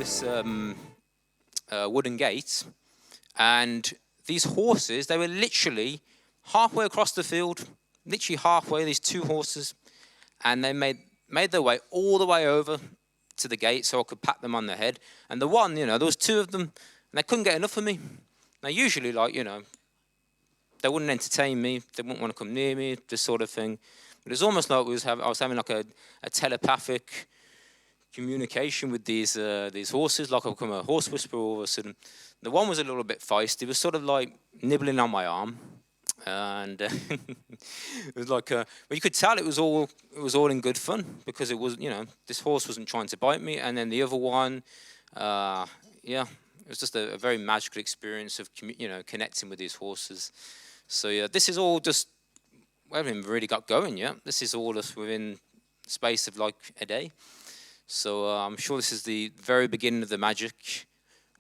this wooden gate, and these horses, they were literally halfway across the field, literally halfway, these two horses, and they made their way all the way over to the gate so I could pat them on the head. And the one, there was two of them, and they couldn't get enough of me. Now, usually, they wouldn't entertain me, they wouldn't want to come near me, this sort of thing. But it was almost like I was having like a telepathic communication with these horses, like I've become a horse whisperer all of a sudden. The one was a little bit feisty. It was sort of like nibbling on my arm, and it was like, but you could tell it was all in good fun, because it was, this horse wasn't trying to bite me, and then the other one, it was just a very magical experience of connecting with these horses. So yeah, this is all just, we haven't even really got going yet. This is all just within space of like a day. So I'm sure this is the very beginning of the magic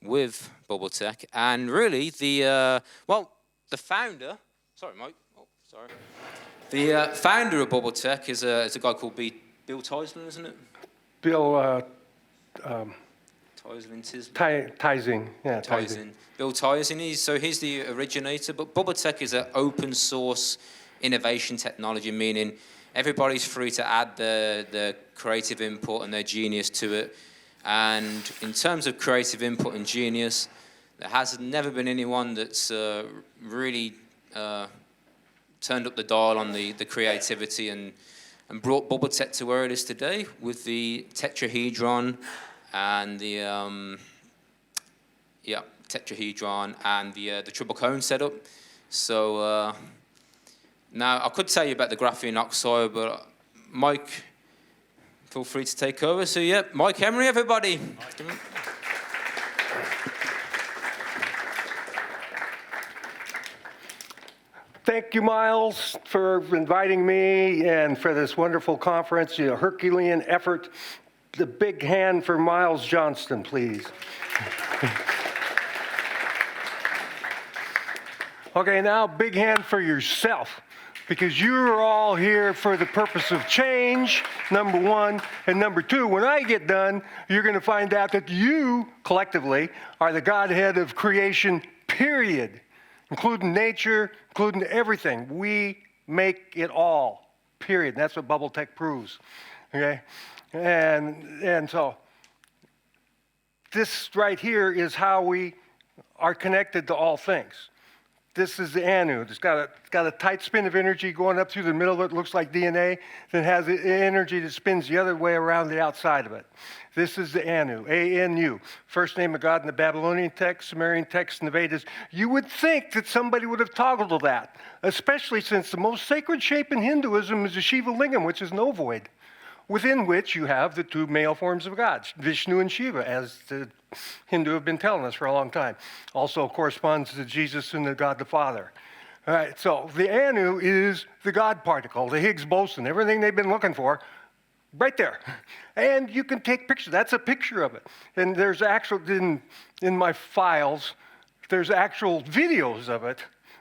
with Bubble Tech. And really, the founder, sorry, Mike. Oh, sorry. The founder of Bubble Tech is a guy called Bill Teisling, isn't it? Bill Teisling. Bill Teisling. He's the originator. But Bubble Tech is an open source innovation technology, meaning everybody's free to add the creative input and their genius to it. And in terms of creative input and genius, there has never been anyone that's really turned up the dial on the creativity and brought Bubble Tech to where it is today with the tetrahedron and the tetrahedron and the triple cone setup. So now I could tell you about the graphene oxide, but Mike, feel free to take over. So yeah, Mike Emery, everybody. Thank you, Miles, for inviting me and for this wonderful conference, Herculean effort. The big hand for Miles Johnston, please. Okay, now big hand for yourself, because you're all here for the purpose of change, number one. And number two, when I get done, you're going to find out that you, collectively, are the Godhead of creation, period. Including nature, including everything. We make it all, period. That's what Bubble Tech proves, okay? And so this right here is how we are connected to all things. This is the anu. It's got a tight spin of energy going up through the middle of it. Looks like DNA. Then has the energy that spins the other way around the outside of it. This is the anu, A-N-U. First name of God in the Babylonian text, Sumerian text, and the Vedas. You would think that somebody would have toggled to that, especially since the most sacred shape in Hinduism is the Shiva lingam, which is an ovoid, within which you have the two male forms of God, Vishnu and Shiva, as the Hindu have been telling us for a long time. Also corresponds to Jesus and the God the Father. All right, so the anu is the God particle, the Higgs boson, everything they've been looking for, right there. And you can take pictures. That's a picture of it. And there's actual, in my files, there's actual videos of it.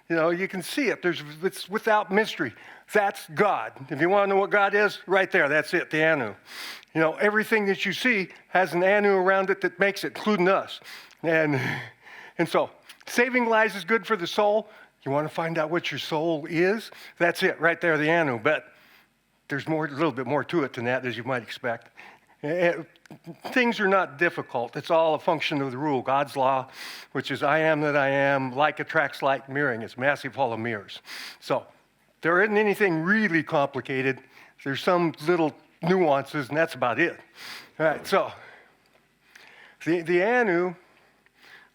You can see it. It's without mystery. That's God. If you want to know what God is, right there, that's it, the anu. Everything that you see has an anu around it that makes it, including us. And so, saving lives is good for the soul. You want to find out what your soul is? That's it, right there, the anu. But there's a little bit more to it than that, as you might expect. Things are not difficult. It's all a function of the rule, God's law, which is I am that I am, like attracts like, mirroring. It's massive hall of mirrors. So there isn't anything really complicated. There's some little nuances, and that's about it. All right, so the anu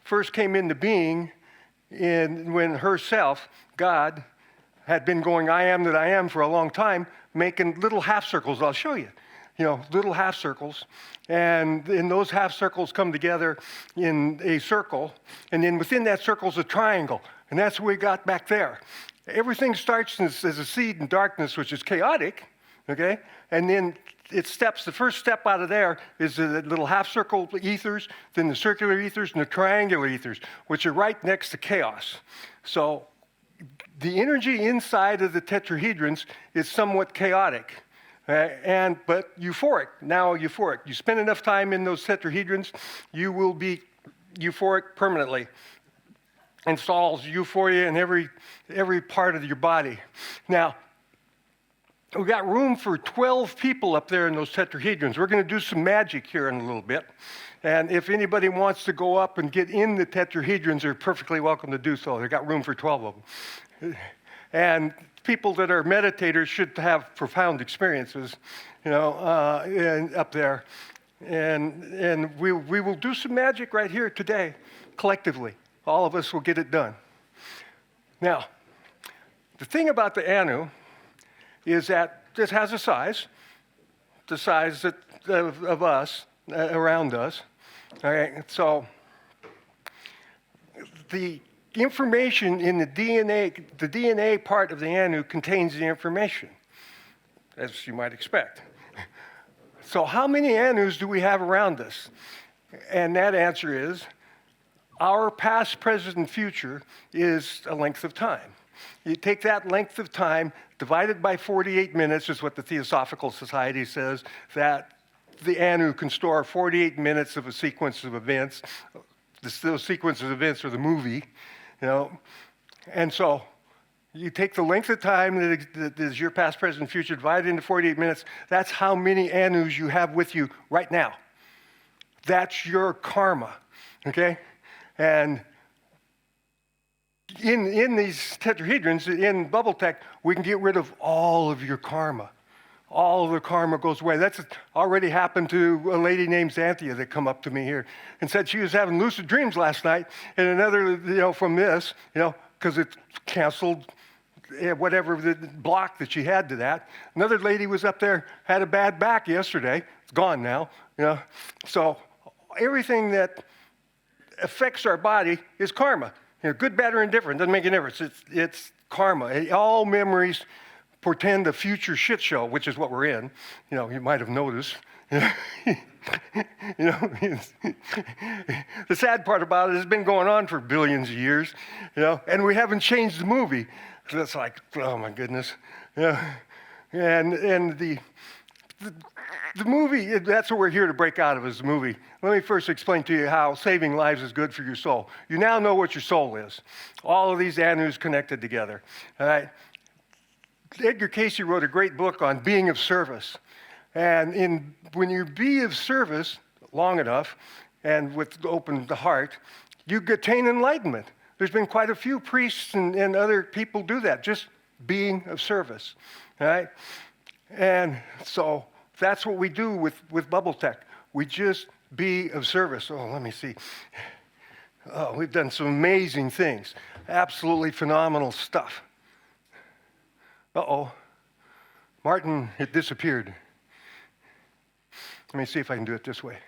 first came into being when herself, God, had been going I am that I am for a long time, making little half circles. I'll show you. Little half circles. And in those half circles come together in a circle. And then within that circle is a triangle. And that's what we got back there. Everything starts as a seed in darkness, which is chaotic, okay? And then it steps, the first step out of there is the little half circle ethers, then the circular ethers, and the triangular ethers, which are right next to chaos. So the energy inside of the tetrahedrons is somewhat chaotic. But euphoric, now euphoric. You spend enough time in those tetrahedrons, you will be euphoric permanently. Installs euphoria in every part of your body. Now, we got room for 12 people up there in those tetrahedrons. We're going to do some magic here in a little bit. And if anybody wants to go up and get in the tetrahedrons, they're perfectly welcome to do so. They've got room for 12 of them. And people that are meditators should have profound experiences, up there. And we will do some magic right here today, collectively. All of us will get it done. Now, the thing about the anu is that this has a size, the size of us, around us. All right, so the information in the DNA part of the anu contains the information, as you might expect. So how many anus do we have around us? And that answer is, our past, present, and future is a length of time. You take that length of time, divided by 48 minutes, is what the Theosophical Society says, that the anu can store 48 minutes of a sequence of events. Those sequences of events are the movie, And so you take the length of time that is your past, present, and future, divided into 48 minutes. That's how many anus you have with you right now. That's your karma, okay? And in these tetrahedrons, in bubble tech, we can get rid of all of your karma. All of the karma goes away. That's already happened to a lady named Xanthia that come up to me here and said she was having lucid dreams last night, and another, from this, because it canceled whatever the block that she had to that. Another lady was up there, had a bad back yesterday. It's gone now, So everything that affects our body is karma. Good, bad, or indifferent, doesn't make a difference. It's karma. All memories portend a future shit show, which is what we're in. You might have noticed. The sad part about it has been going on for billions of years, and we haven't changed the movie. So that's like, oh my goodness. And the movie, that's what we're here to break out of, is the movie. Let me first explain to you how saving lives is good for your soul. You now know what your soul is. All of these anus connected together. All right. Edgar Cayce wrote a great book on being of service. And when you be of service long enough, and with open heart, you attain enlightenment. There's been quite a few priests and other people do that, just being of service. All right. And so that's what we do with bubble tech. We just be of service. Oh, let me see. Oh, we've done some amazing things. Absolutely phenomenal stuff. Uh-oh. Martin, it disappeared. Let me see if I can do it this way.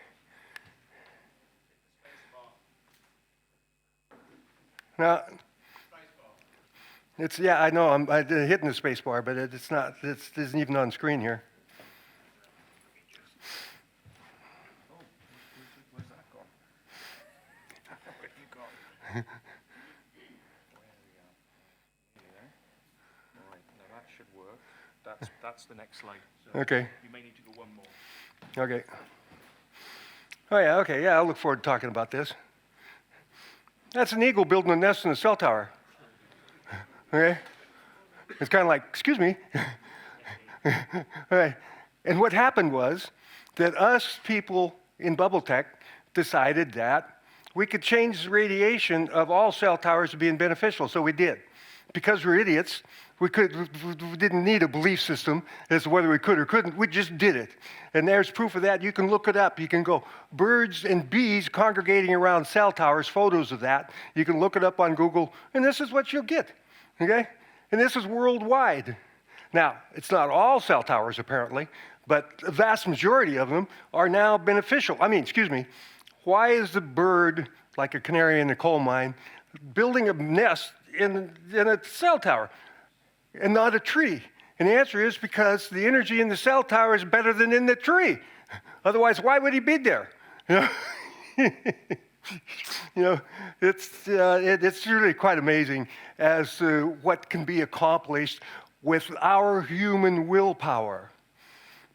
Now, I know, I'm hitting the space bar, but it isn't even on screen here. Where's that gone? Where you gone? All right, now that should work. That's the next slide. So okay. You may need to go one more. Okay. Oh yeah, okay, yeah, I look forward to talking about this. That's an eagle building a nest in a cell tower. Okay? It's kind of like, excuse me. All right. And what happened was that us people in bubble tech decided that we could change the radiation of all cell towers to being beneficial, so we did. Because we're idiots, we didn't need a belief system as to whether we could or couldn't. We just did it. And there's proof of that. You can look it up. You can go birds and bees congregating around cell towers, photos of that. You can look it up on Google, and this is what you'll get. Okay? And this is worldwide. Now, it's not all cell towers, apparently, but the vast majority of them are now beneficial. Why is the bird, like a canary in a coal mine, building a nest in a cell tower and not a tree? And the answer is because the energy in the cell tower is better than in the tree. Otherwise, why would he be there? It's really quite amazing as to what can be accomplished with our human willpower.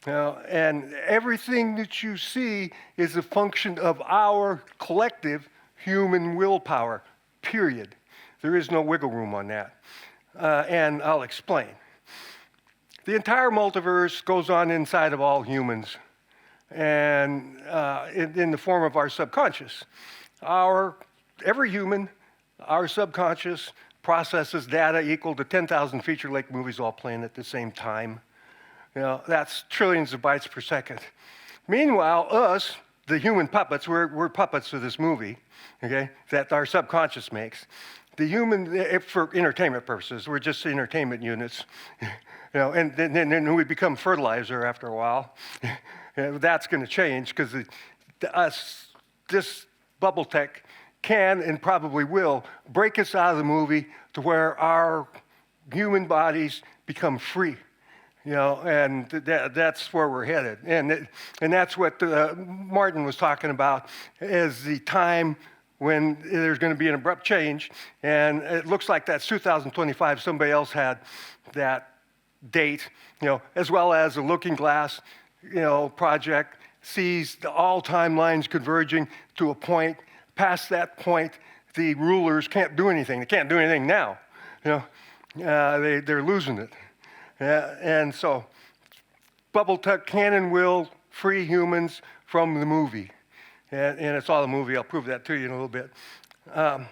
And everything that you see is a function of our collective human willpower, period. There is no wiggle room on that. And I'll explain. The entire multiverse goes on inside of all humans and in the form of our subconscious. Every human, our subconscious, processes data equal to 10,000 feature-length movies all playing at the same time. That's trillions of bytes per second. Meanwhile, us, the human puppets, we're puppets of this movie, okay, that our subconscious makes. The human, for entertainment purposes, we're just entertainment units, and then we become fertilizer after a while. That's going to change because this bubble tech can and probably will break us out of the movie to where our human bodies become free. And that's where we're headed. And that's what Martin was talking about as the time when there's going to be an abrupt change. And it looks like that's 2025. Somebody else had that date, as well as a looking glass, project sees all timelines converging to a point. Past that point, the rulers can't do anything. They can't do anything now. They're losing it. And so, bubble tech can and will free humans from the movie. And it's all a movie. I'll prove that to you in a little bit. And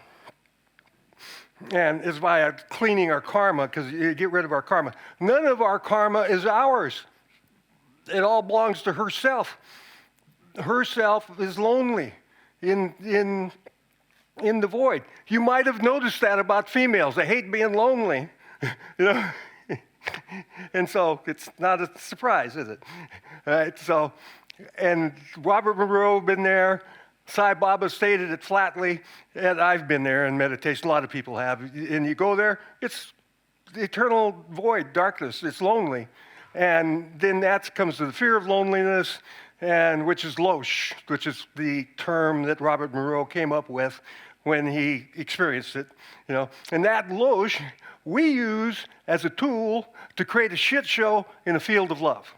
it's by cleaning our karma, because you get rid of our karma. None of our karma is ours. It all belongs to herself. Herself is lonely in the void. You might have noticed that about females. They hate being lonely. And so it's not a surprise, is it? Right, so, and Robert Monroe been there. Sai Baba stated it flatly, and I've been there in meditation. A lot of people have. And you go there, it's the eternal void, darkness. It's lonely. And then that comes to the fear of loneliness, and which is losh, which is the term that Robert Monroe came up with when he experienced it. And that losh we use as a tool to create a shit show in a field of love.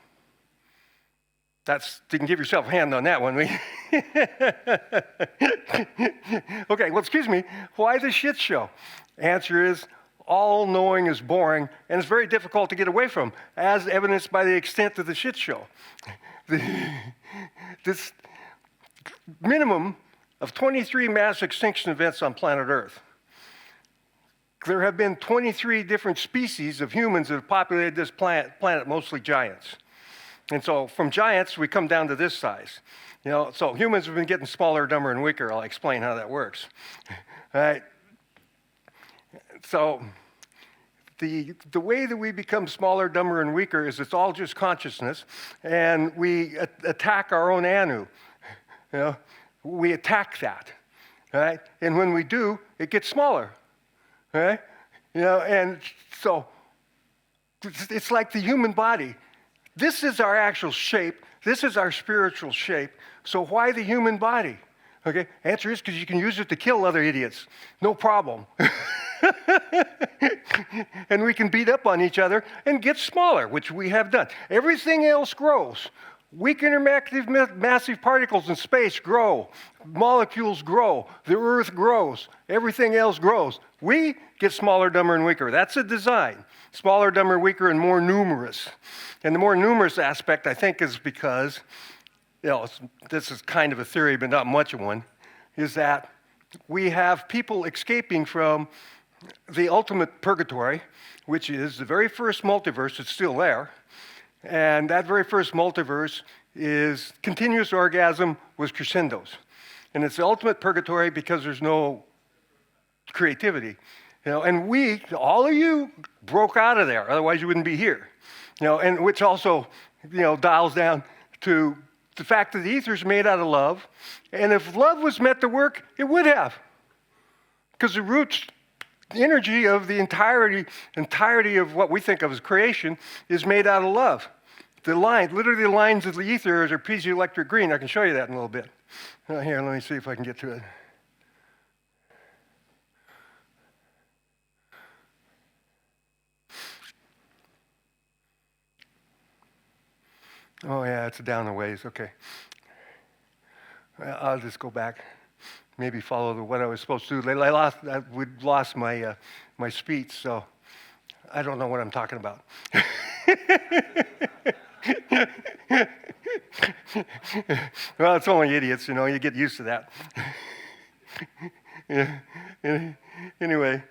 You can give yourself a hand on that one. Okay, well, excuse me, why the shit show? Answer is, all knowing is boring, and it's very difficult to get away from, as evidenced by the extent of the shit show. This minimum of 23 mass extinction events on planet Earth. There have been 23 different species of humans that have populated this planet, mostly giants. And so from giants, we come down to this size. So humans have been getting smaller, dumber, and weaker. I'll explain how that works. All right. So the way that we become smaller, dumber, and weaker is it's all just consciousness, and we attack our own anu. We attack that. Right? And when we do, it gets smaller. Right? And so it's like the human body. This is our actual shape. This is our spiritual shape. So why the human body? Okay, answer is because you can use it to kill other idiots. No problem. And we can beat up on each other and get smaller, which we have done. Everything else grows. Weak interactive massive particles in space grow. Molecules grow. The Earth grows. Everything else grows. We get smaller, dumber, and weaker. That's a design. Smaller, dumber, weaker, and more numerous. And the more numerous aspect, I think, is because, this is kind of a theory, but not much of one, is that we have people escaping from the ultimate purgatory, which is the very first multiverse that's still there. And that very first multiverse is continuous orgasm with crescendos. And it's the ultimate purgatory because there's no creativity. And all of you broke out of there, otherwise you wouldn't be here. And which also, dials down to the fact that the ether is made out of love. And if love was meant to work, it would have. Because the root energy of the entirety of what we think of as creation is made out of love. Literally the lines of the ether are piezoelectric green. I can show you that in a little bit. Here, let me see if I can get to it. Oh, yeah, it's down a ways. Okay. I'll just go back. Maybe follow what I was supposed to do. We'd lost my speech, so I don't know what I'm talking about. Well, it's only idiots, you get used to that. Anyway,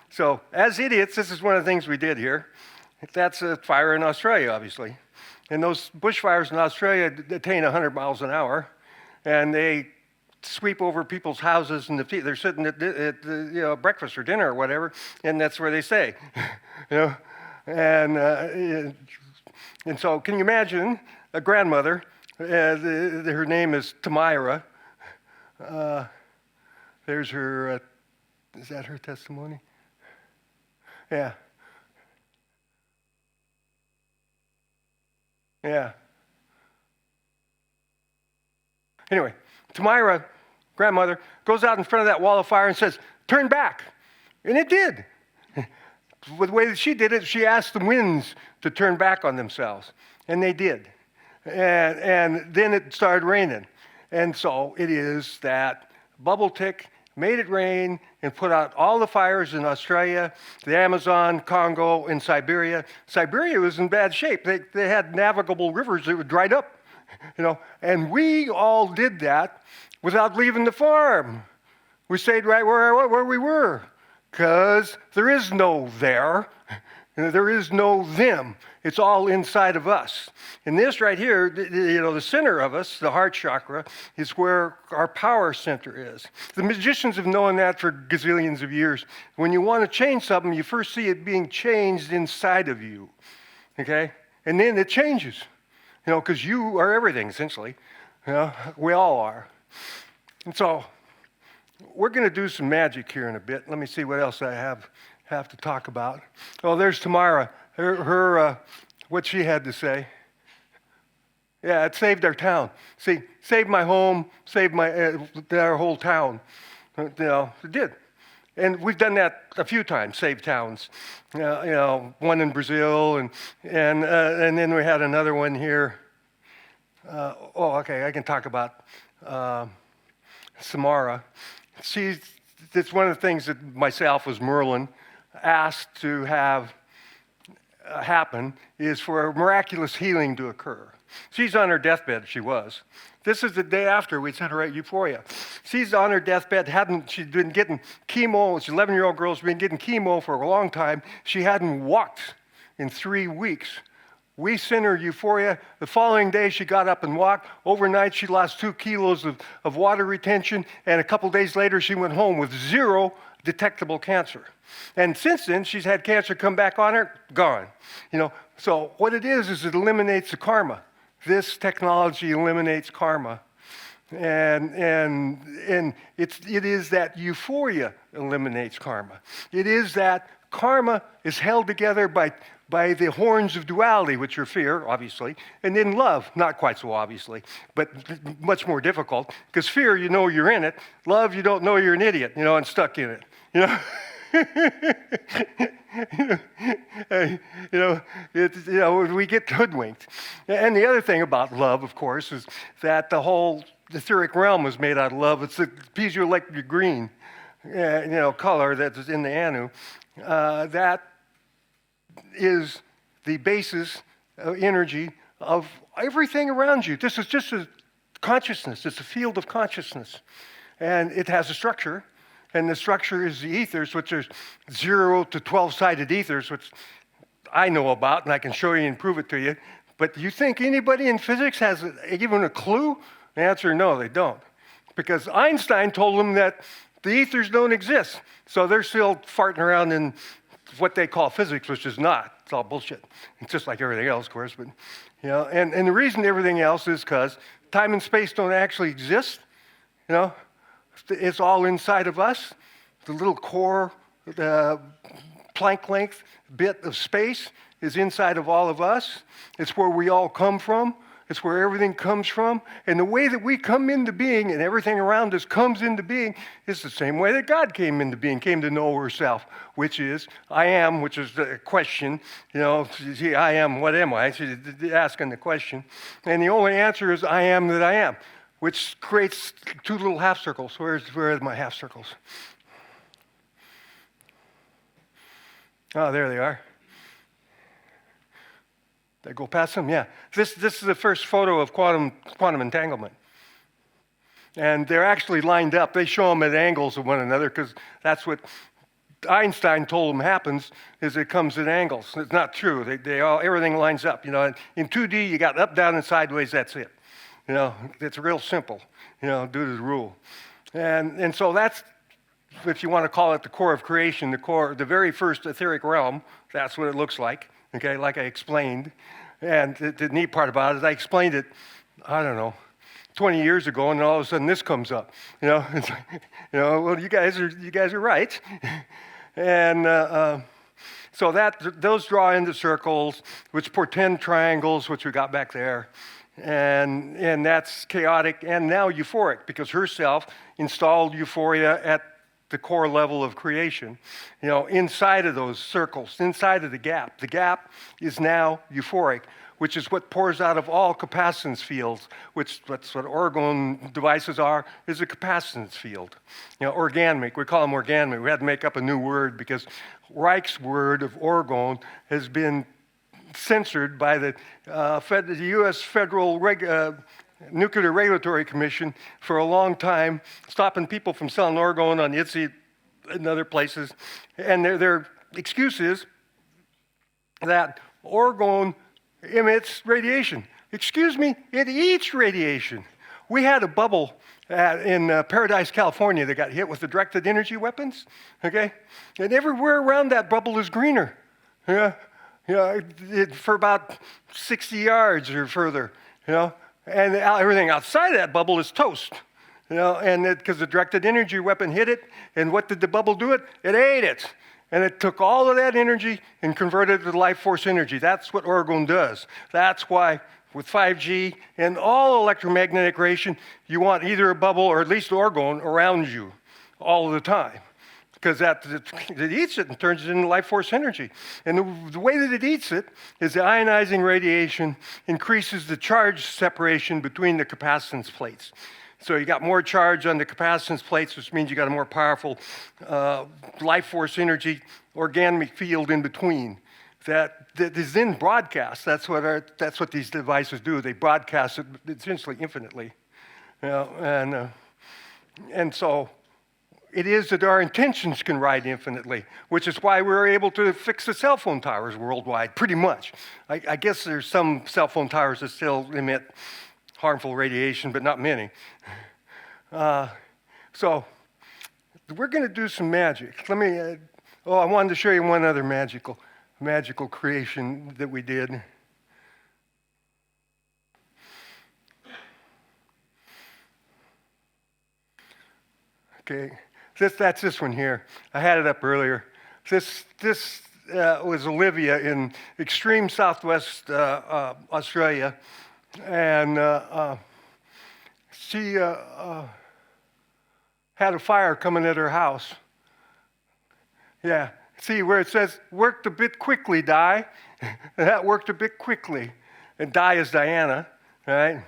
so as idiots, this is one of the things we did here. That's a fire in Australia, obviously. And those bushfires in Australia attain 100 miles an hour, and they sweep over people's houses, and they're sitting at breakfast or dinner or whatever, and that's where they stay. And so can you imagine a grandmother, her name is Tamira, there's her, is that her testimony? Yeah. Yeah. Anyway, Tamira, grandmother, goes out in front of that wall of fire and says, "Turn back." And it did. The way that she did it, she asked the winds to turn back on themselves. And they did. And then it started raining. And so it is that bubble tick made it rain and put out all the fires in Australia, the Amazon, Congo, and Siberia. Siberia was in bad shape. They had navigable rivers that were dried up, and we all did that without leaving the farm. We stayed right where we were, because there is no there. There is no them. It's all inside of us. And this right here, the center of us, the heart chakra, is where our power center is. The magicians have known that for gazillions of years. When you want to change something, you first see it being changed inside of you, okay? And then it changes, because you are everything, essentially. We all are. And so we're going to do some magic here in a bit. Let me see what else I have to talk about. Oh, there's Tamara. Her what she had to say. Yeah, it saved our town. See, saved my home, saved our whole town. It did. And we've done that a few times, saved towns. One in Brazil, and then we had another one here. Okay, I can talk about Samara. It's one of the things that myself as Merlin asked to have happen is for a miraculous healing to occur. She's on her deathbed, she was. This is the day after we sent her at Euphoria. She's on her deathbed, she'd been getting chemo, she's an 11-year-old girl, she's been getting chemo for a long time. She hadn't walked in 3 weeks. We sent her Euphoria. The following day, she got up and walked. Overnight, she lost 2 kilos of water retention, and a couple days later, she went home with 0 detectable cancer. And since then, she's had cancer come back on her, gone. So what it is it eliminates the karma. This technology eliminates karma. And it is that euphoria eliminates karma. It is that karma is held together by the horns of duality, which are fear, obviously, and then love, not quite so obviously, but much more difficult, because fear, you're in it. Love, you don't know you're an idiot, and stuck in it. We get hoodwinked. And the other thing about love, of course, is that the whole etheric realm is made out of love. It's the piezoelectric green, color that's in the Anu. That is the basis of energy of everything around you. This is just a consciousness. It's a field of consciousness. And it has a structure. And the structure is the ethers, which are 0 to 12-sided ethers, which I know about, and I can show you and prove it to you. But do you think anybody in physics has even a clue? The answer, no, they don't. Because Einstein told them that the ethers don't exist. So they're still farting around in what they call physics, which is not. It's all bullshit. It's just like everything else, of course. But, and the reason everything else is because time and space don't actually exist. It's all inside of us. The little core, the Planck length bit of space is inside of all of us. It's where we all come from. It's where everything comes from. And the way that we come into being and everything around us comes into being is the same way that God came into being, came to know herself, which is, I am, which is the question. You know, I am, what am I? She's asking the question. And the only answer is, I am that I am, which creates two little half circles. Where are my half circles? Oh, there they are. Did I go past them? Yeah. This is the first photo of quantum entanglement. And they're actually lined up. They show them at angles of one another because that's what Einstein told them happens, is it comes at angles. It's not true. Everything lines up. You know, in 2D, you got up, down, and sideways. That's it. You know, it's real simple, you know, due to the rule. And so that's, if you want to call it the core of creation, the very first etheric realm, that's what it looks like, okay, like I explained. And the neat part about it is I explained it, I don't know, 20 years ago, and all of a sudden this comes up. You know, it's like, you know, well, you guys are right. And so those draw into circles, which portend triangles, which we got back there. And that's chaotic and now euphoric, because herself installed euphoria at the core level of creation, you know, inside of those circles, inside of the gap. The gap is now euphoric, which is what pours out of all capacitance fields, that's what orgon devices are, is a capacitance field. You know, organic, we call them organic. We had to make up a new word because Reich's word of orgon has been censored by the U.S. Federal Nuclear Regulatory Commission for a long time, stopping people from selling orgon on Etsy and other places. And their excuse is that orgon emits radiation. Excuse me, it eats radiation. We had a bubble in Paradise, California that got hit with the directed energy weapons, okay? And everywhere around that bubble is greener, yeah? You know, for about 60 yards or further, you know? And everything outside of that bubble is toast, you know, and because the directed energy weapon hit it, and what did the bubble do it? It ate it. And it took all of that energy and converted it to life force energy. That's what orgon does. That's why with 5G and all electromagnetic radiation, you want either a bubble or at least orgon around you all of the time. Because it eats it and turns it into life force energy. And the way that it eats it is the ionizing radiation increases the charge separation between the capacitance plates. So you got more charge on the capacitance plates, which means you got a more powerful life force energy organic field in between that is then broadcast. That's what these devices do. They broadcast it essentially infinitely. You know, and so it is that our intentions can ride infinitely, which is why we're able to fix the cell phone towers worldwide, pretty much. I guess there's some cell phone towers that still emit harmful radiation, but not many. So we're going to do some magic. Let me, I wanted to show you one other magical creation that we did. Okay. That's this one here. I had it up earlier. This was Olivia in extreme southwest Australia, and she had a fire coming at her house. Yeah, see where it says, worked a bit quickly, Di? That worked a bit quickly. And Di is Diana, right?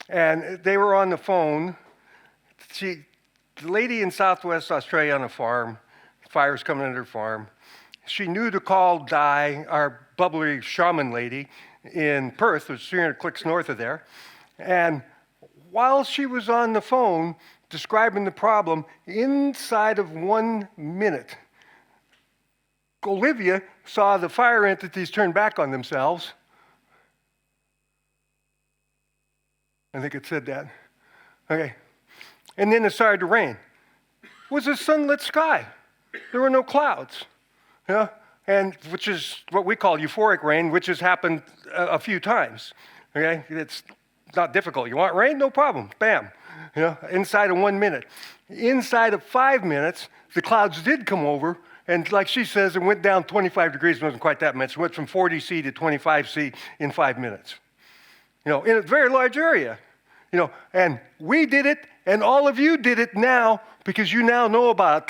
And they were on the phone. The lady in southwest Australia on a farm, fire's coming at her farm. She knew to call Di, our bubbly shaman lady in Perth, which is 300 clicks north of there. And while she was on the phone describing the problem, inside of 1 minute, Olivia saw the fire entities turn back on themselves. I think it said that. Okay. And then it started to rain. It was a sunlit sky. There were no clouds. Yeah? And which is what we call euphoric rain, which has happened a few times. Okay? It's not difficult. You want rain? No problem. Bam. You know, inside of 1 minute. Inside of 5 minutes, the clouds did come over, and like she says, it went down 25 degrees. It wasn't quite that much. It went from 40 C to 25 C in 5 minutes. in a very large area. And we did it, and all of you did it now because you now know about it.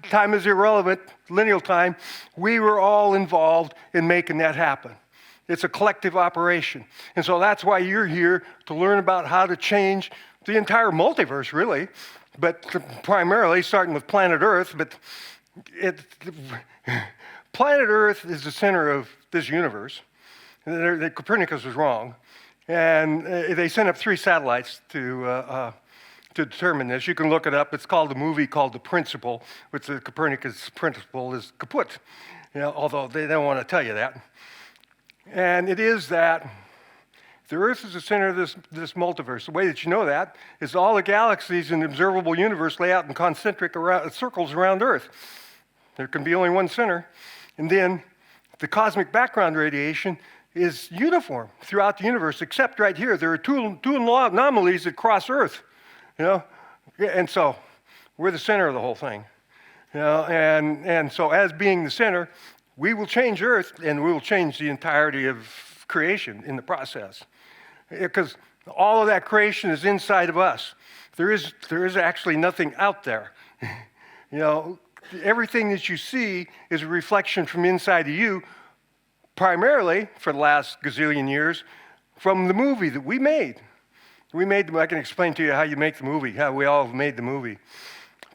Time is irrelevant, lineal time. We were all involved in making that happen. It's a collective operation. And so that's why you're here, to learn about how to change the entire multiverse, really, but primarily starting with planet Earth. But planet Earth is the center of this universe. Copernicus was wrong. And they sent up 3 satellites to determine this. You can look it up. It's called a movie called The Principle, which the Copernicus principle is kaput, although they don't want to tell you that. And it is that the Earth is the center of this multiverse. The way that you know that is all the galaxies in the observable universe lay out in concentric circles around Earth. There can be only one center. And then the cosmic background radiation is uniform throughout the universe, except right here. There are two anomalies that cross Earth, and so we're the center of the whole thing, and so as being the center, we will change Earth, and we will change the entirety of creation in the process, because all of that creation is inside of us. There is actually nothing out there. Everything that you see is a reflection from inside of you, primarily, for the last gazillion years, from the movie that we made. I can explain to you how you make the movie, how we all made the movie.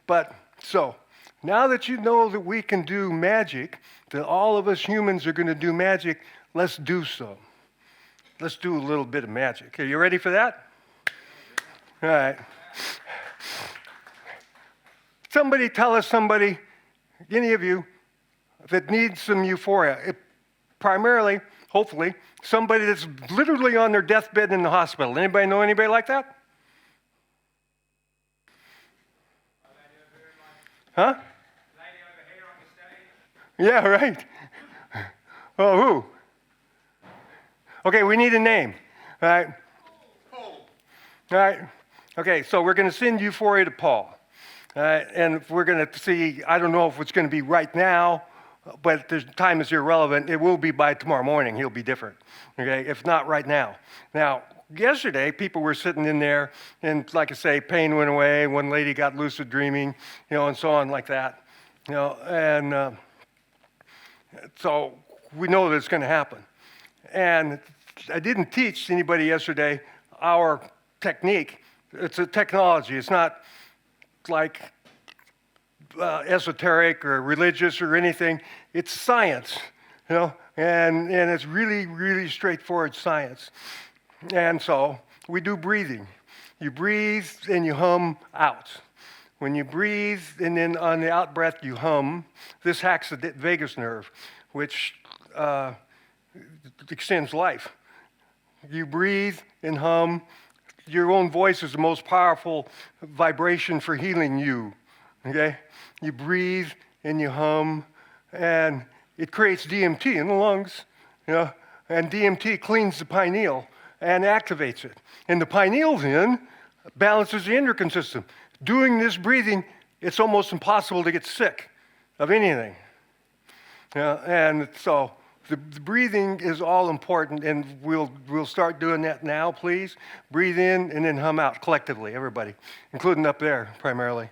But, so, now that you know that we can do magic, that all of us humans are going to do magic, let's do so. Let's do a little bit of magic. Are you ready for that? All right. Somebody tell us any of you, that needs some euphoria. Primarily, hopefully, somebody that's literally on their deathbed in the hospital. Anybody know anybody like that? Huh? Yeah, right. Oh, who? Okay, we need a name. All right. All right. Okay, so we're going to send euphoria to Paul. All right, and we're going to see, I don't know if it's going to be right now, but time is irrelevant. It will be by tomorrow morning. He'll be different, okay, if not right now. Now, yesterday, people were sitting in there, and like I say, pain went away. One lady got lucid dreaming, and so on like that, and so we know that it's going to happen. And I didn't teach anybody yesterday our technique. It's a technology. It's not like esoteric or religious or anything. It's science, and it's really, really straightforward science. And so we do breathing. You breathe and you hum out. When you breathe and then on the out breath you hum, this hacks the vagus nerve, which extends life. You breathe and hum. Your own voice is the most powerful vibration for healing you, okay? You breathe and you hum, and it creates DMT in the lungs, and DMT cleans the pineal and activates it. And the pineal then balances the endocrine system. Doing this breathing, it's almost impossible to get sick of anything. And so the breathing is all important, and we'll start doing that now, please. Breathe in and then hum out collectively, everybody, including up there primarily.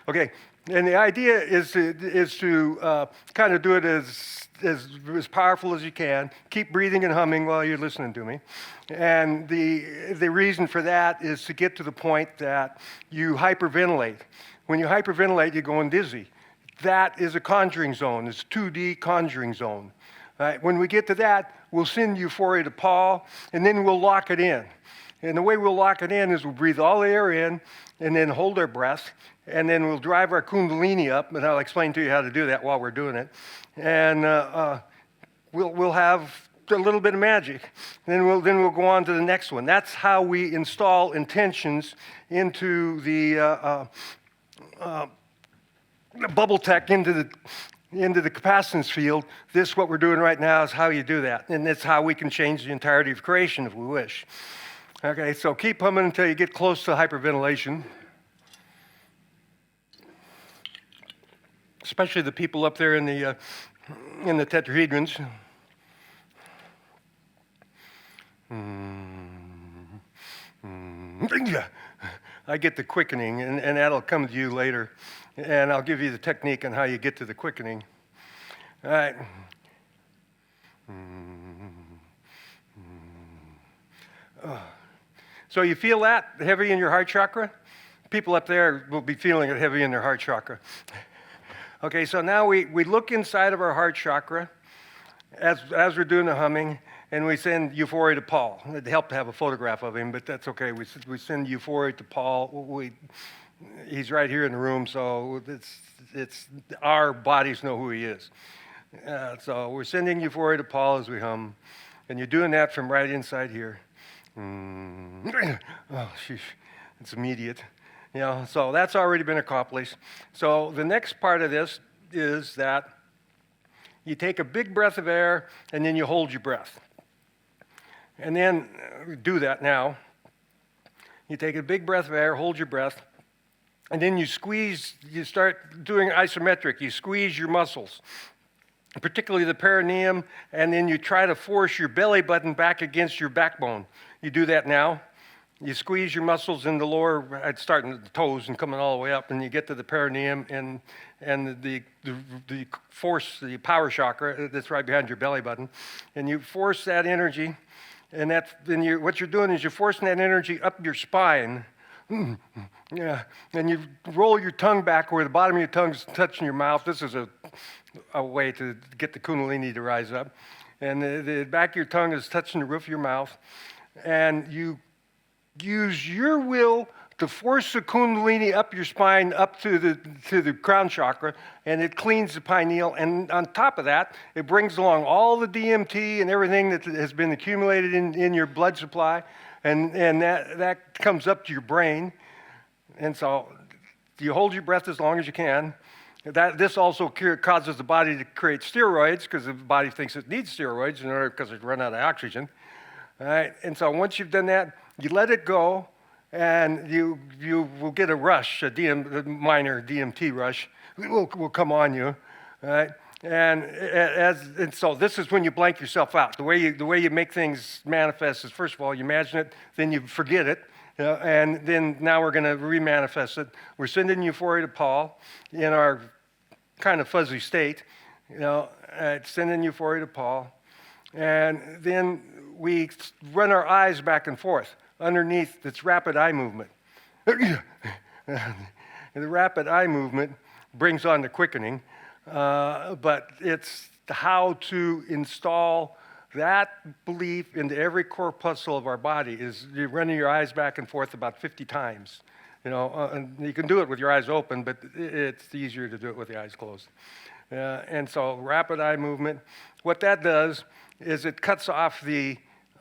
Okay, and the idea is to kind of do it as powerful as you can. Keep breathing and humming while you're listening to me. And the reason for that is to get to the point that you hyperventilate. When you hyperventilate, you're going dizzy. That is a conjuring zone. It's a 2D conjuring zone. Right? When we get to that, we'll send euphoria to Paul, and then we'll lock it in. And the way we'll lock it in is we'll breathe all the air in, and then hold our breath, and then we'll drive our kundalini up, and I'll explain to you how to do that while we're doing it. And we'll have a little bit of magic. Then we'll go on to the next one. That's how we install intentions into the bubble tech, into the capacitance field. This, what we're doing right now, is how you do that. And it's how we can change the entirety of creation if we wish. Okay, so keep humming until you get close to hyperventilation. especially the people up there in the tetrahedrons. I get the quickening, and that'll come to you later. And I'll give you the technique on how you get to the quickening. All right. So you feel that heavy in your heart chakra? People up there will be feeling it heavy in their heart chakra. Okay, so now we look inside of our heart chakra as we're doing the humming, and we send euphoria to Paul. It'd help to have a photograph of him, but that's okay. We send euphoria to Paul. He's right here in the room, so it's our bodies know who he is. So we're sending euphoria to Paul as we hum, and you're doing that from right inside here. Oh, sheesh, it's immediate. You know, so that's already been accomplished. So the next part of this is that you take a big breath of air, and then you hold your breath. And then do that now. You take a big breath of air, hold your breath, and then you squeeze, you start doing isometric. You squeeze your muscles, particularly the perineum, and then you try to force your belly button back against your backbone. You do that now. You squeeze your muscles in the lower, starting at the toes and coming all the way up, and you get to the perineum and the force, the power chakra that's right behind your belly button, and you force that energy, and what you're doing is you're forcing that energy up your spine. Yeah, and you roll your tongue back where the bottom of your tongue's touching your mouth. This is a way to get the kundalini to rise up, and the back of your tongue is touching the roof of your mouth, and you use your will to force the kundalini up your spine, up to the crown chakra, and it cleans the pineal. And on top of that, it brings along all the DMT and everything that has been accumulated in your blood supply, and that comes up to your brain. And so you hold your breath as long as you can. This also causes the body to create steroids, because the body thinks it needs steroids in order, because it's run out of oxygen. All right, and so once you've done that, you let it go, and you will get a rush, a minor DMT rush. Will come on you, all right? And so this is when you blank yourself out. The way you make things manifest is, first of all, you imagine it, then you forget it, and then now we're going to remanifest it. We're sending euphoria to Paul in our kind of fuzzy state, sending euphoria to Paul, and then we run our eyes back and forth underneath this rapid eye movement. And the rapid eye movement brings on the quickening, but it's how to install that belief into every corpuscle of our body. Is you're running your eyes back and forth about 50 times. And you can do it with your eyes open, but it's easier to do it with the eyes closed. And so rapid eye movement, what that does is it cuts off the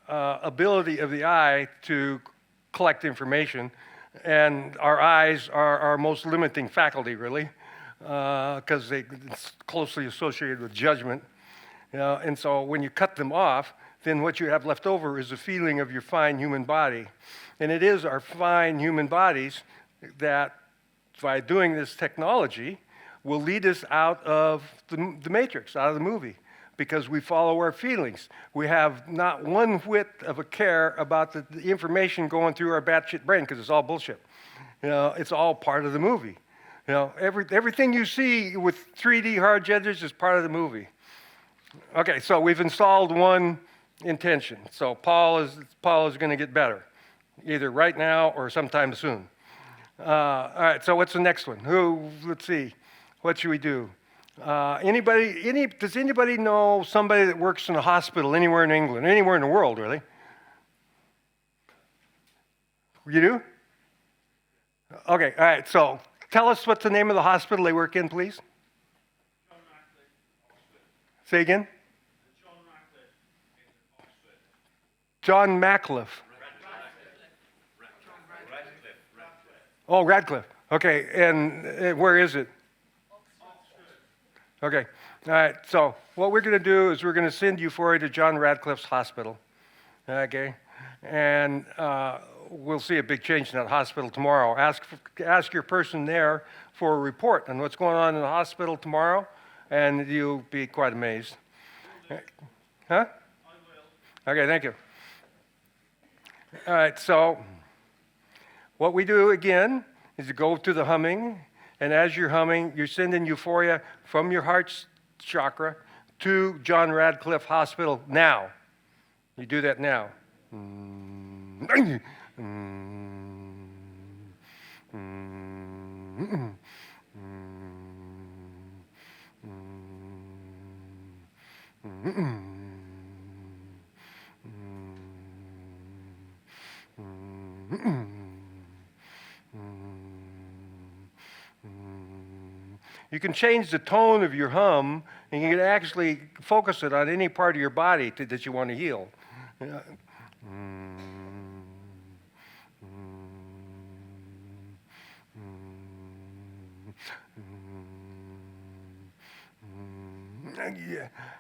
ability of the eye to collect information, and our eyes are our most limiting faculty, really, because it's closely associated with judgment. And so when you cut them off, then what you have left over is a feeling of your fine human body. And it is our fine human bodies that, by doing this technology, will lead us out of the matrix, out of the movie, because we follow our feelings. We have not one whit of a care about the information going through our batshit brain, because it's all bullshit. It's all part of the movie. Everything you see with 3D hard edges is part of the movie. Okay, so we've installed one intention. So Paul is going to get better, either right now or sometime soon. All right, so what's the next one? Let's see. What should we do? Does anybody know somebody that works in a hospital anywhere in England, anywhere in the world, really? You do? Okay, all right, so tell us what's the name of the hospital they work in, please. Say again? John Mackliffe. Oh, Radcliffe. Okay, and where is it? Okay, all right, so what we're going to do is we're going to send euphoria to John Radcliffe's hospital, okay? And we'll see a big change in that hospital tomorrow. Ask your person there for a report on what's going on in the hospital tomorrow, and you'll be quite amazed. Huh? Okay, thank you. All right, so what we do again is you go to the humming, and as you're humming, you're sending euphoria from your heart chakra to John Radcliffe Hospital now. You do that now. You can change the tone of your hum, and you can actually focus it on any part of your body that you want to heal. Yeah.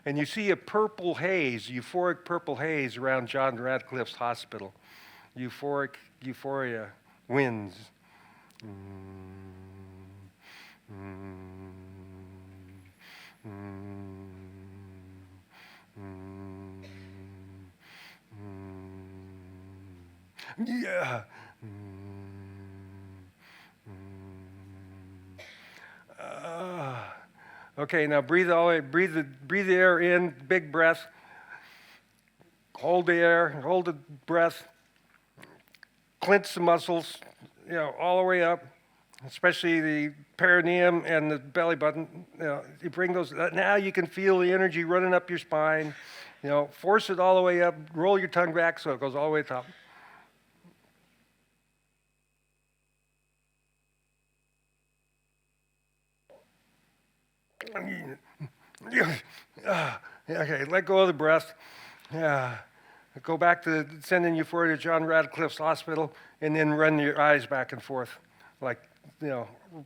And you see a purple haze, euphoric purple haze around John Radcliffe's hospital. Euphoria wins. Yeah. Okay, now breathe the air in, big breath. Hold the air, hold the breath. Clench the muscles, all the way up, especially the perineum and the belly button. You bring those. Now you can feel the energy running up your spine. Force it all the way up. Roll your tongue back so it goes all the way to the top. Okay, let go of the breath. Go back to sending euphoria to John Radcliffe's Hospital, and then run your eyes back and forth, like,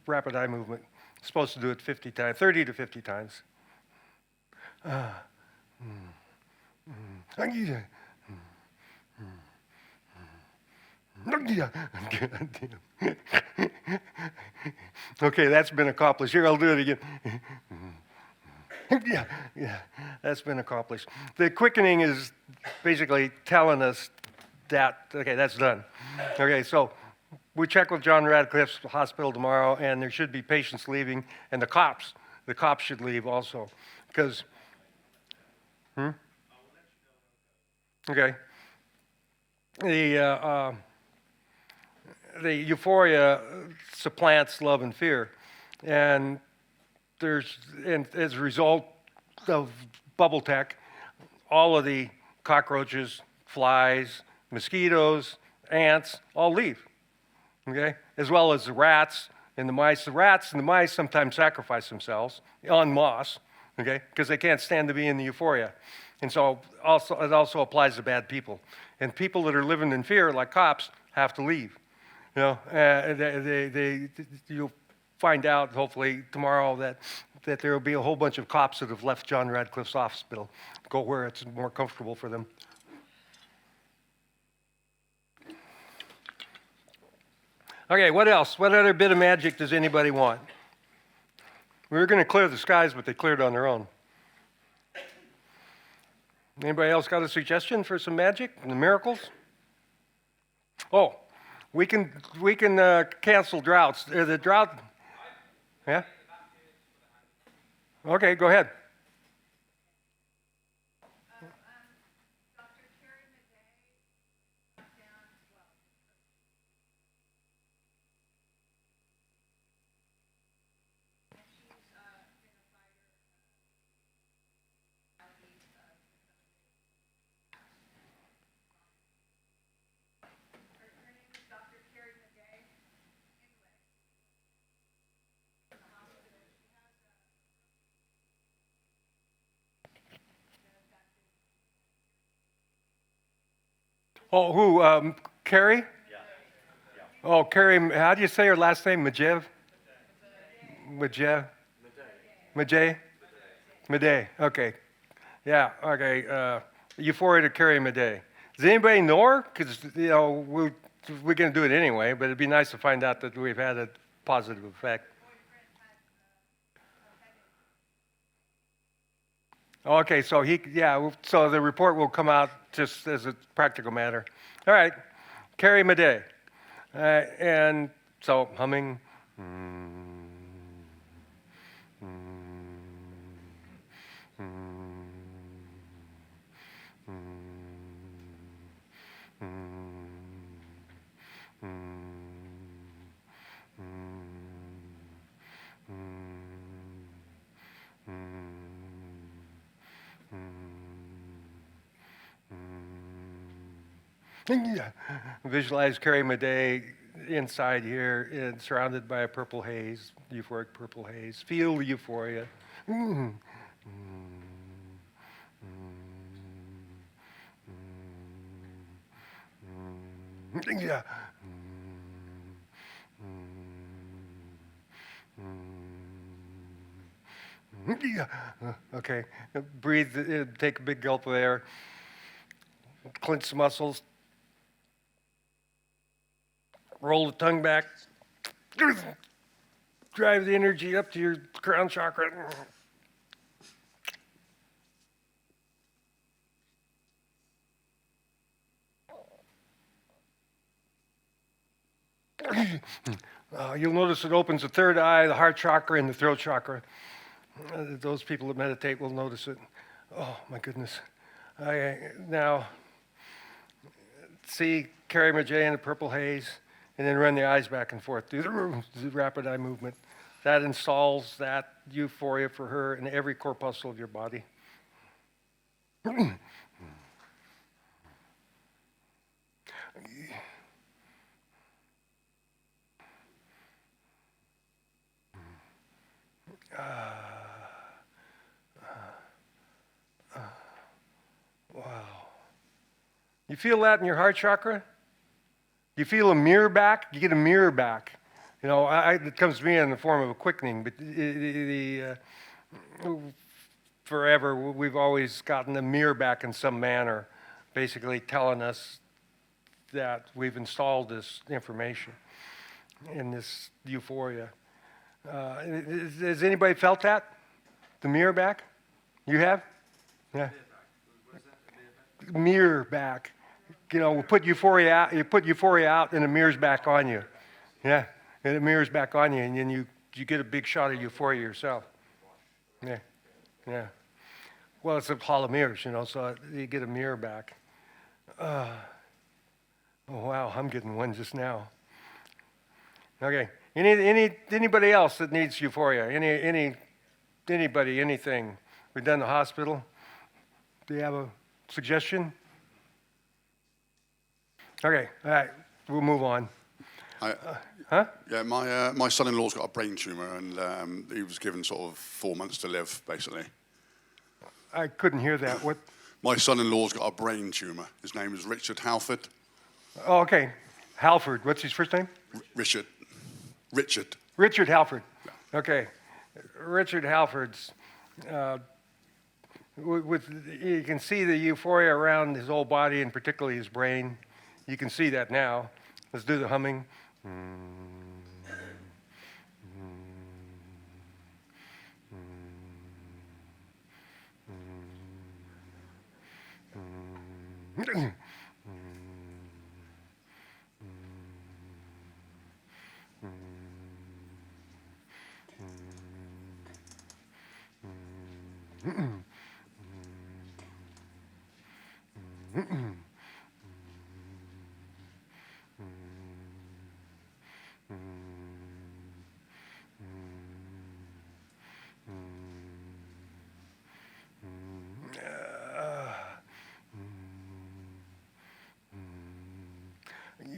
rapid eye movement. You're supposed to do it 50 times, 30 to 50 times. Okay, that's been accomplished. Here, I'll do it again. Yeah, that's been accomplished. The quickening is basically telling us that, okay, that's done. Okay, so we check with John Radcliffe's Hospital tomorrow, and there should be patients leaving, and the cops should leave also, because, Okay. The euphoria supplants love and fear, and as a result of bubble tech, all of the cockroaches, flies, mosquitoes, ants all leave, okay? As well as the rats and the mice. The rats and the mice sometimes sacrifice themselves en masse, okay? Because they can't stand to be in the euphoria. And so it also applies to bad people. And people that are living in fear, like cops, have to leave. You'll find out, hopefully, tomorrow that there will be a whole bunch of cops that have left John Radcliffe's Hospital, go where it's more comfortable for them. Okay, what else? What other bit of magic does anybody want? We were going to clear the skies, but they cleared on their own. Anybody else got a suggestion for some magic and miracles? Oh, we can cancel droughts. The drought. Yeah. Okay, go ahead. Oh, who? Carrie? Yeah. Oh, Carrie, how do you say her last name? Majev? Majev? Majev? Madej. Okay. Yeah, okay. Euphoria to Carrie Madej. Does anybody know her? Because, we're going to do it anyway, but it'd be nice to find out that we've had a positive effect. Okay, so so the report will come out just as a practical matter. All right, carry Mede. And so humming. Visualize carry Mede inside here, and surrounded by a purple haze, euphoric purple haze. Feel the euphoria. Yeah. Yeah. Okay. Breathe. Take a big gulp of air. Clench the muscles. Roll the tongue back. Drive the energy up to your crown chakra. You'll notice it opens the third eye, the heart chakra, and the throat chakra. Those people that meditate will notice it. Oh, my goodness. Now, see, carry Mede in a purple haze, and then run the eyes back and forth. Do the rapid eye movement. That installs that euphoria for her in every corpuscle of your body. Wow. You feel that in your heart chakra? You feel a mirror back? You get a mirror back. You know, it comes to me in the form of a quickening, but forever we've always gotten a mirror back in some manner, basically telling us that we've installed this information in this euphoria. Has anybody felt that? The mirror back? You have? Yeah. Mirror back. You know, we'll put euphoria out. You put euphoria out, and it mirrors back on you. Yeah, and it mirrors back on you, and then you get a big shot of euphoria yourself. Yeah, yeah. Well, it's a hall of mirrors, you know, so you get a mirror back. Oh wow, I'm getting one just now. Okay. Anybody else that needs euphoria? Anybody, anything? We've done the hospital. Do you have a suggestion? Okay, all right, we'll move on. Huh? Yeah, my son-in-law's got a brain tumor, and he was given sort of 4 months to live, basically. I couldn't hear that. What? My son-in-law's got a brain tumor. His name is Richard Halford. Oh, okay. Halford. What's his first name? Richard. Richard Halford. Yeah. Okay. Richard Halford's. You can see the euphoria around his whole body, and particularly his brain. You can see that now. Let's do the humming.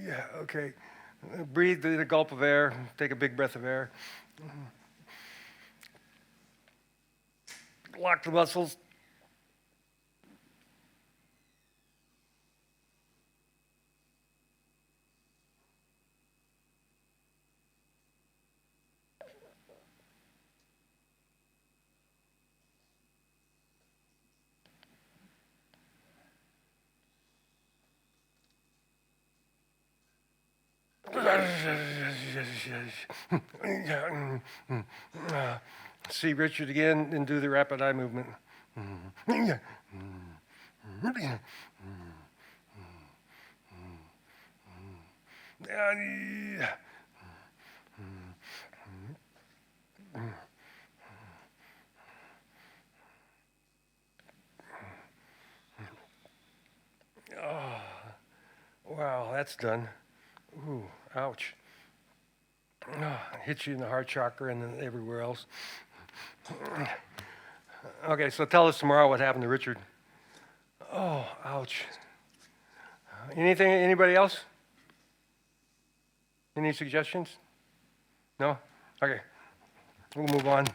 Yeah, okay. Breathe in a gulp of air. Take a big breath of air. Lock the muscles. See Richard again and do the rapid eye movement. Oh, wow, that's done. Ooh, ouch. Oh, hit you in the heart chakra and then everywhere else. Okay, so tell us tomorrow what happened to Richard. Oh, ouch. Anything, anybody else? Any suggestions? No? Okay, we'll move on.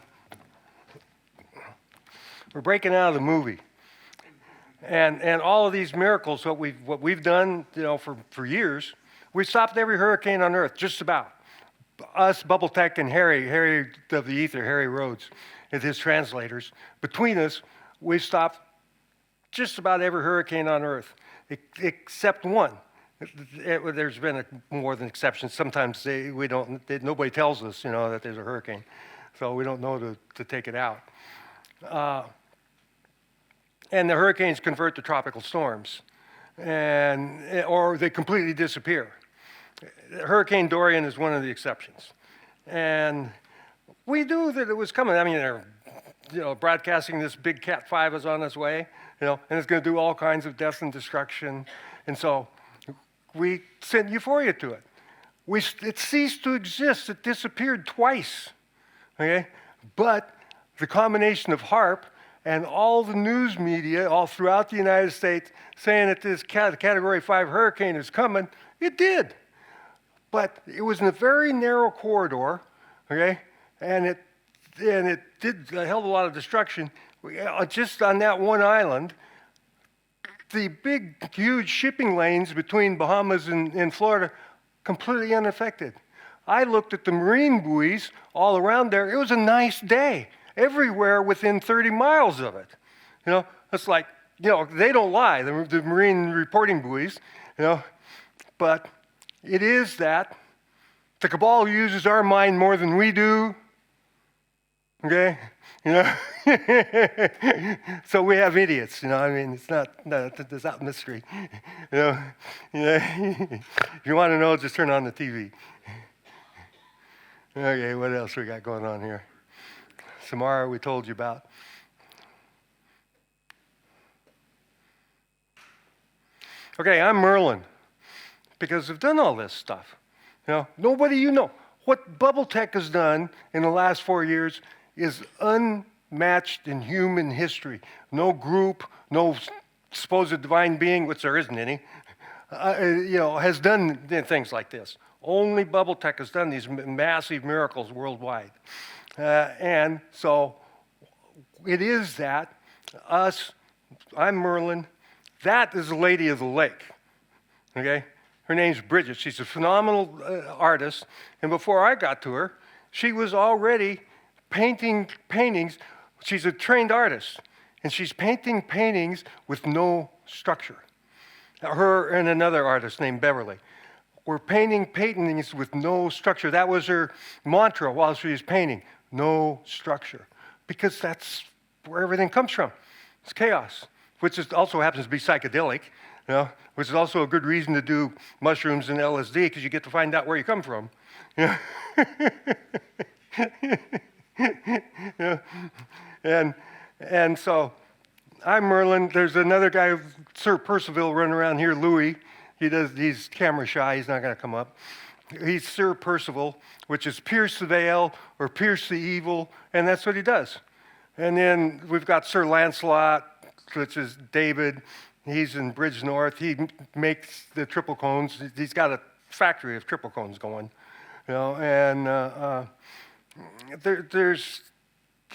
We're breaking out of the movie. And all of these miracles, what we've done, for years, we've stopped every hurricane on Earth, just about. Us, Bubble Tech, and Harry of the Ether, Harry Rhodes, and his translators. Between us, we've stopped just about every hurricane on Earth, except one. There's been more than exceptions. Sometimes nobody tells us, that there's a hurricane, so we don't know to take it out. And the hurricanes convert to tropical storms, or they completely disappear. Hurricane Dorian is one of the exceptions. And we knew that it was coming. I mean, they're broadcasting this big Cat 5 is on its way, and it's going to do all kinds of death and destruction. And so we sent euphoria to it. It ceased to exist. It disappeared twice, okay? But the combination of HAARP and all the news media all throughout the United States saying that this Category 5 hurricane is coming, it did. But it was in a very narrow corridor, okay? And it did a hell of a lot of destruction. Just on that one island, the big, huge shipping lanes between Bahamas and Florida, completely unaffected. I looked at the marine buoys all around there. It was a nice day. Everywhere within 30 miles of it. It's like, they don't lie, the marine reporting buoys, but it is that the cabal uses our mind more than we do, okay? So we have idiots, it's not mystery, If you want to know, just turn on the TV. Okay, what else we got going on here? Samara, we told you about. Okay, I'm Merlin, because I've done all this stuff. Nobody What Bubble Tech has done in the last 4 years is unmatched in human history. No group, no supposed divine being, which there isn't any, has done things like this. Only Bubble Tech has done these massive miracles worldwide. And so it is that I'm Merlin, that is the Lady of the Lake, okay? Her name's Bridget. She's a phenomenal artist, and before I got to her, she was already painting paintings. She's a trained artist, and she's painting paintings with no structure. Her and another artist named Beverly were painting paintings with no structure. That was her mantra while she was painting. No structure, because that's where everything comes from. It's chaos, which also happens to be psychedelic, which is also a good reason to do mushrooms and LSD, because you get to find out where you come from. And so I'm Merlin. There's another guy, Sir Percival, running around here, Louis. He's camera shy. He's not going to come up. He's Sir Percival, which is pierce the veil or pierce the evil, and that's what he does. And then we've got Sir Lancelot, which is David. He's in Bridge North. He makes the triple cones. He's got a factory of triple cones going, and there's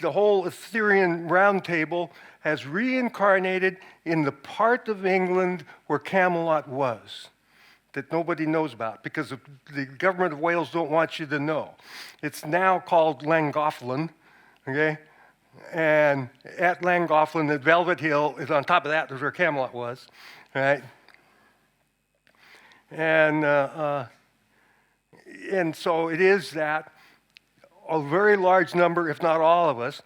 the whole Ethereum round table has reincarnated in the part of England where Camelot was, that nobody knows about because the government of Wales don't want you to know. It's now called Llangollen, okay? And at Llangollen, the Velvet Hill is on top of that, is where Camelot was, right? And And so it is that a very large number, if not all of us,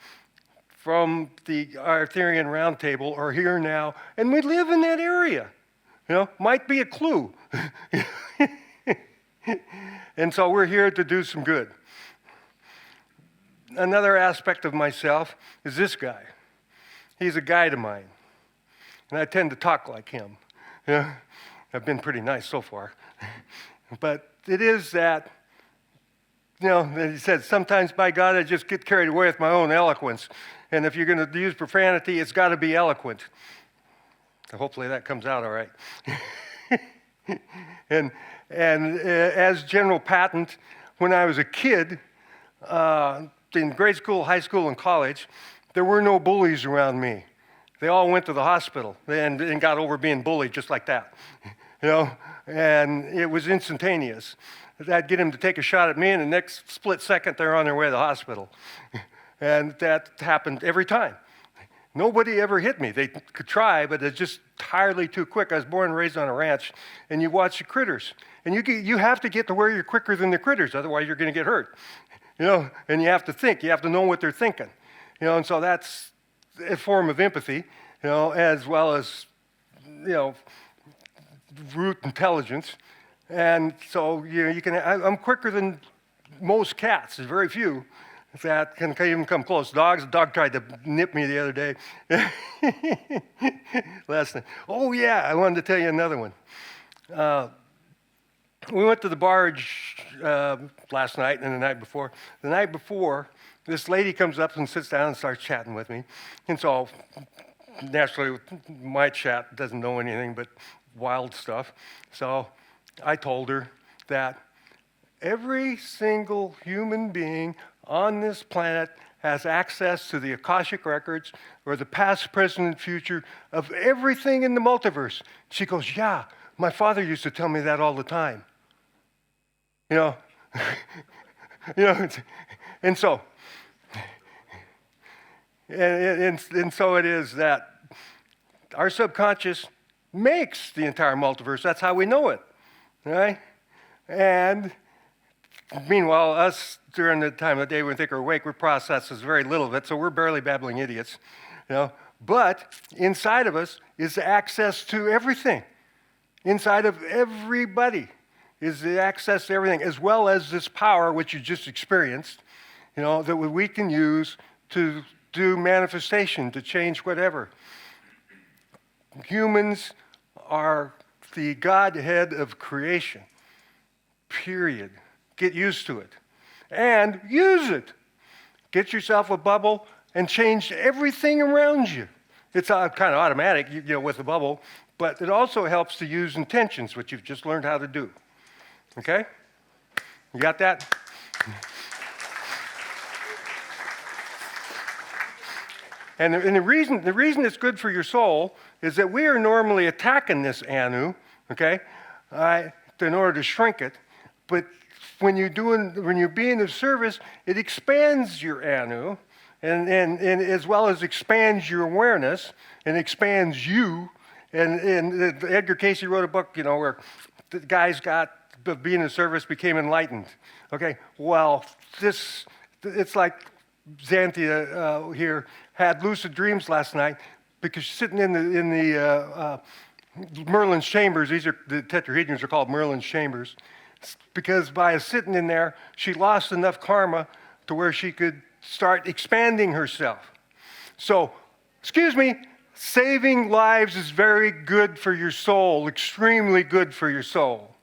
from the Arthurian Round Table are here now, and we live in that area. Might be a clue. And so we're here to do some good. Another aspect of myself is this guy. He's a guide of mine, and I tend to talk like him. I've been pretty nice so far. But it is that, he said, sometimes, by God, I just get carried away with my own eloquence. And if you're going to use profanity, it's got to be eloquent. So hopefully that comes out all right. and as general patent, when I was a kid, in grade school, high school, and college, there were no bullies around me. They all went to the hospital and got over being bullied just like that. And it was instantaneous. I'd get them to take a shot at me, and the next split second, they're on their way to the hospital. And that happened every time. Nobody ever hit me. They could try, but it's just entirely too quick. I was born and raised on a ranch, and you watch the critters. And you have to get to where you're quicker than the critters, otherwise you're going to get hurt. And you have to think. You have to know what they're thinking. And so that's a form of empathy, as well as, root intelligence. And so I'm quicker than most cats. There's very few that can even come close. A dog tried to nip me the other day. Last night. Oh yeah, I wanted to tell you another one. We went to the barge last night and the night before. The night before, this lady comes up and sits down and starts chatting with me. And so, naturally, my chat doesn't know anything but wild stuff. So I told her that every single human being on this planet has access to the Akashic records or the past, present, and future of everything in the multiverse. She goes, yeah, my father used to tell me that all the time. And so, and so it is that our subconscious makes the entire multiverse. That's how we know it, right? And meanwhile, us during the time of the day when we think we're awake, we process very little of it, so we're barely babbling idiots, But inside of us is access to everything. Inside of everybody is the access to everything, as well as this power, which you just experienced, that we can use to do manifestation, to change whatever. Humans are the Godhead of creation, period. Get used to it. And use it. Get yourself a bubble and change everything around you. It's kind of automatic, with a bubble, but it also helps to use intentions, which you've just learned how to do. Okay? You got that? And the reason it's good for your soul is that we are normally attacking this anu, okay, in order to shrink it. But when you're being of service, it expands your anu, and as well as expands your awareness and expands you. And Edgar Cayce wrote a book, where the guy's being of service became enlightened. Okay, well, it's like Xanthia here had lucid dreams last night because she's sitting in the Merlin's chambers. The tetrahedrons are called Merlin's chambers, because by sitting in there, she lost enough karma to where she could start expanding herself. So, saving lives is very good for your soul, extremely good for your soul.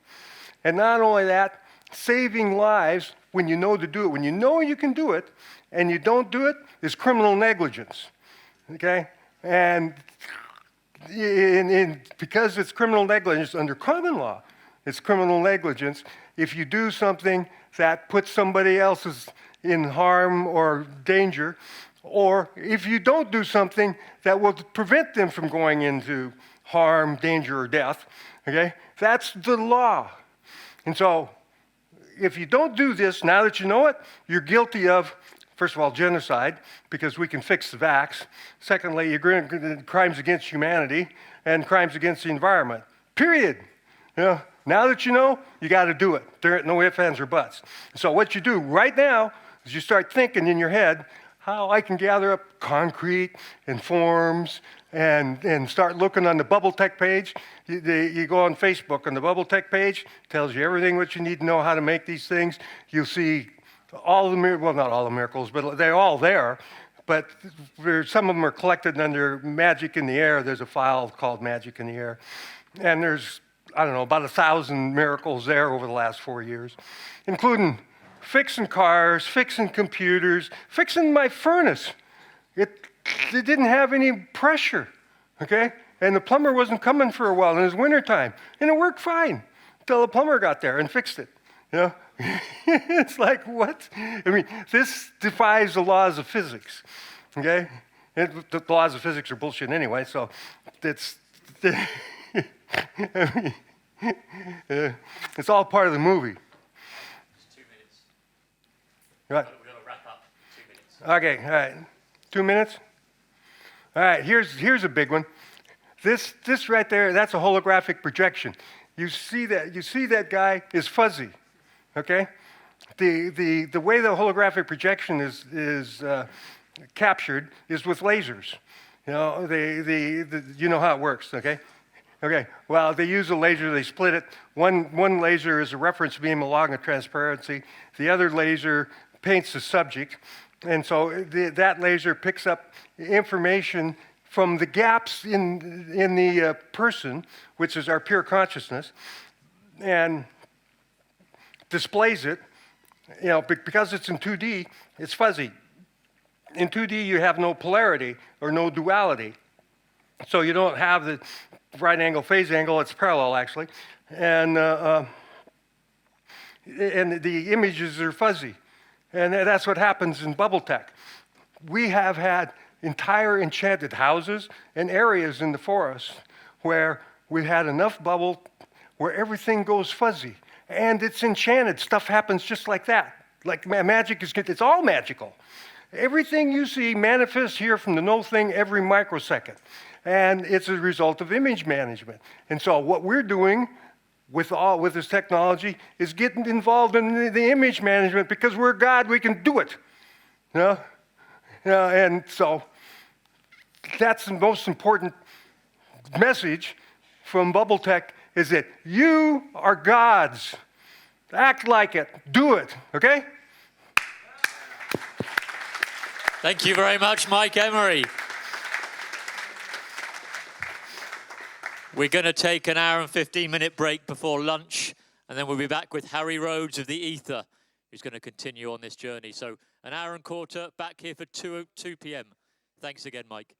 And not only that, saving lives, when you know to do it, when you know you can do it, and you don't do it, is criminal negligence, okay? And because it's criminal negligence under common law, it's criminal negligence if you do something that puts somebody else in harm or danger, or if you don't do something that will prevent them from going into harm, danger, or death, okay? That's the law. And so, if you don't do this, now that you know it, you're guilty of, first of all, genocide, because we can fix the vax. Secondly, you're crimes against humanity and crimes against the environment. Period. Now that you know, you got to do it. There ain't no ifs, ands, or buts. So what you do right now is you start thinking in your head how I can gather up concrete and forms and start looking on the Bubble Tech page. You go on Facebook, and the Bubble Tech page tells you everything what you need to know how to make these things. You'll see all the miracles, well, not all the miracles, but they're all there. But some of them are collected under Magic in the Air. There's a file called Magic in the Air. And there's, I don't know, about 1,000 miracles there over the last 4 years, including fixing cars, fixing computers, fixing my furnace. It didn't have any pressure, okay? And the plumber wasn't coming for a while, and it was wintertime. And it worked fine until the plumber got there and fixed it, you know? It's like, what? I mean, this defies the laws of physics, okay? The laws of physics are bullshit anyway, so it's, I mean, it's all part of the movie. It's 2 minutes. Right. We're going to wrap up. 2 minutes. Okay, all right. 2 minutes? All right, here's a big one. This right there, that's a holographic projection. You see that guy is fuzzy, okay? The way the holographic projection is captured is with lasers. You know, you know how it works, okay? Okay, well, they use a laser, they split it. One laser is a reference beam along a transparency. The other laser paints the subject. And so that laser picks up information from the gaps in the person, which is our pure consciousness, and displays it. You know, because it's in 2D, it's fuzzy. In 2D, you have no polarity or no duality. So you don't have the right angle, phase angle, it's parallel actually. And the images are fuzzy. And that's what happens in Bubble Tech. We have had entire enchanted houses and areas in the forest where we had enough bubble where everything goes fuzzy. And it's enchanted. Stuff happens just like that. Like magic it's all magical. Everything you see manifests here from the no thing every microsecond. And it's a result of image management. And so what we're doing with this technology is getting involved in the image management because we're God, we can do it. You know? And so that's the most important message from Bubble Tech is that you are gods. Act like it. Do it. Okay? Thank you very much, Mike Emery. We're going to take an hour and 15-minute break before lunch, and then we'll be back with Harry Rhodes of the Ether, who's going to continue on this journey. So an hour and a quarter, back here for 2 p.m. Thanks again, Mike.